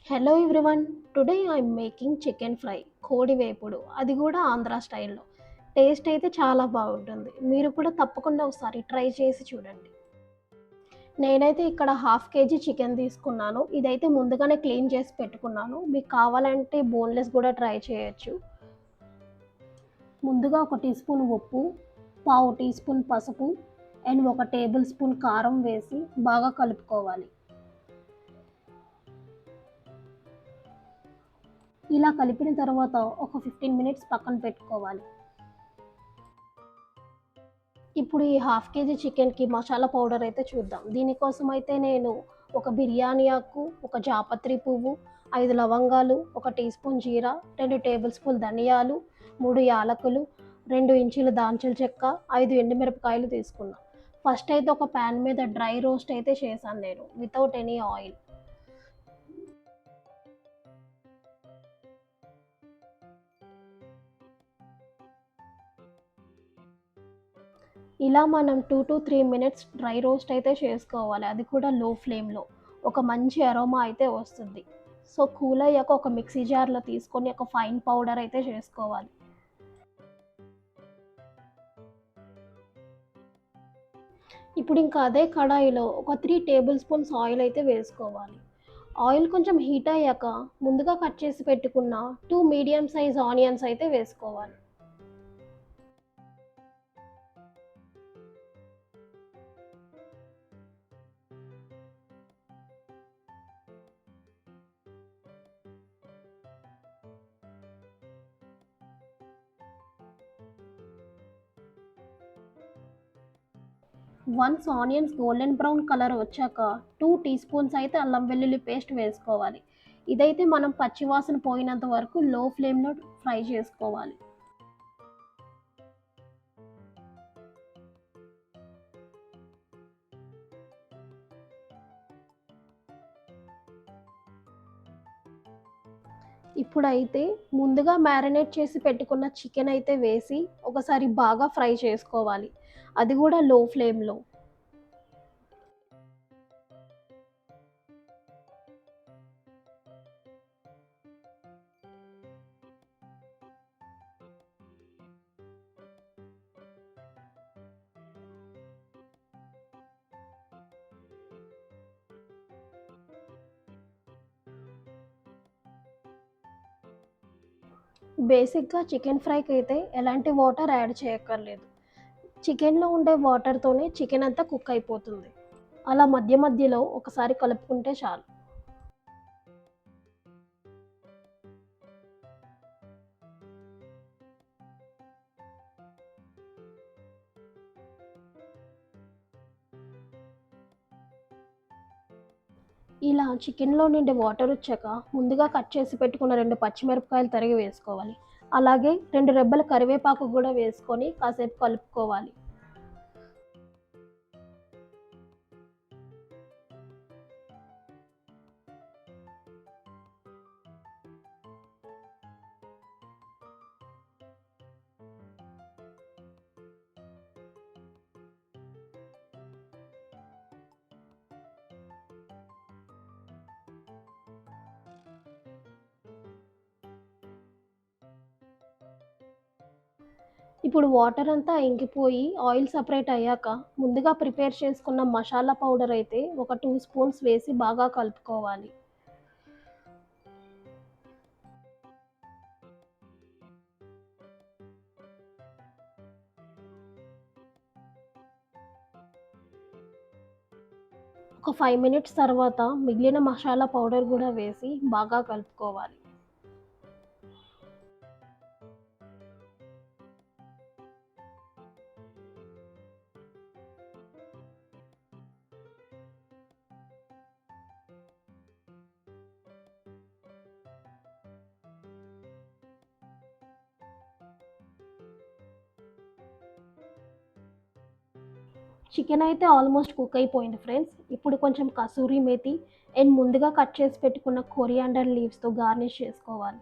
Hello everyone. Today I'm making chicken fry, కోడి వేపుడు, అది కూడా ఆంధ్ర స్టైల్లో. టేస్ట్ అయితే చాలా బాగుంటుంది. మీరు కూడా తప్పకుండా ఒకసారి ట్రై చేసి చూడండి. నేనైతే ఇక్కడ హాఫ్ కేజీ చికెన్ తీసుకున్నాను. ఇదైతే ముందుగానే క్లీన్ చేసి పెట్టుకున్నాను. మీకు కావాలంటే బోన్లెస్ కూడా ట్రై చేయొచ్చు. ముందుగా ఒక టీ స్పూన్ ఉప్పు, పావు టీ స్పూన్ పసుపు అండ్ ఒక టేబుల్ స్పూన్ కారం వేసి బాగా కలుపుకోవాలి. ఇలా కలిపిన తర్వాత ఒక 15 మినిట్స్ పక్కన పెట్టుకోవాలి. ఇప్పుడు ఈ హాఫ్ కేజీ చికెన్‌కి మసాలా పౌడర్ అయితే చూద్దాం. దీనికోసం అయితే నేను ఒక బిర్యానీ ఆకు, ఒక జాపత్రి పువ్వు, 5 లవంగాలు, ఒక టీ స్పూన్ జీరా, 2 టేబుల్ స్పూన్ ధనియాలు, 3 యాలకులు, 2 ఇంచీల దాల్చిన చెక్క, 5 ఎండుమిరపకాయలు తీసుకున్నా. ఫస్ట్ అయితే ఒక పాన్ మీద డ్రై రోస్ట్ అయితే చేశాను నేను వితౌట్ ఎనీ ఆయిల్. ఇలా మనం 2-3 మినిట్స్ డ్రై రోస్ట్ అయితే చేసుకోవాలి. అది కూడా లో ఫ్లేమ్‌లో. ఒక మంచి అరోమా అయితే వస్తుంది. సో, కూల్ అయ్యాక ఒక మిక్సీ జార్‌లో తీసుకొని ఒక ఫైన్ పౌడర్ అయితే చేసుకోవాలి. ఇప్పుడు ఇంకా అదే కడాయిలో ఒక 3 టేబుల్ స్పూన్స్ ఆయిల్ అయితే వేసుకోవాలి. ఆయిల్ కొంచెం హీట్ అయ్యాక ముందుగా కట్ చేసి పెట్టుకున్న 2 మీడియం సైజ్ ఆనియన్స్ అయితే వేసుకోవాలి. Once onions golden brown colour వచ్చాక 2 టీ స్పూన్స్ అయితే అల్లం వెల్లుల్లి పేస్ట్ వేసుకోవాలి. ఇదైతే మనం పచ్చివాసన పోయినంత వరకు లో ఫ్లేమ్‌లో ఫ్రై చేసుకోవాలి. ఇప్పుడైతే ముందుగా మ్యారినేట్ చేసి పెట్టుకున్న చికెన్ అయితే వేసి ఒకసారి బాగా ఫ్రై చేసుకోవాలి. అది కూడా లో ఫ్లేమ్‌లో. బేసిక్‌గా చికెన్ ఫ్రైకి అయితే ఎలాంటి వాటర్ యాడ్ చేయక్కర్లేదు. చికెన్‌లో ఉండే వాటర్‌తోనే చికెన్ అంతా కుక్ అయిపోతుంది. అలా మధ్య మధ్యలో ఒకసారి కలుపుకుంటే చాలు. ఇలా చికెన్‌లో నుండి వాటర్ వచ్చాక ముందుగా కట్ చేసి పెట్టుకున్న 2 పచ్చిమిరపకాయలు తరిగి వేసుకోవాలి. అలాగే 2 రెబ్బల కరివేపాకు గూడా వేసుకొని కాసేపు కలుపుకోవాలి. ఇప్పుడు వాటర్ అంతా ఇంకిపోయి ఆయిల్ సెపరేట్ అయ్యాక ముందుగా ప్రిపేర్ చేసుకున్న మసాలా పౌడర్ అయితే ఒక 2 స్పూన్స్ వేసి బాగా కలుపుకోవాలి. ఒక 5 మినిట్స్ తర్వాత మిగిలిన మసాలా పౌడర్ గూడా వేసి బాగా కలుపుకోవాలి. చికెన్ అయితే ఆల్మోస్ట్ కుక్ అయిపోయింది ఫ్రెండ్స్. ఇప్పుడు కొంచెం కసూరి మేతి అండ్ ముందుగా కట్ చేసి పెట్టుకున్న కొరియాండర్ లీవ్స్‌తో గార్నిష్ చేసుకోవాలి.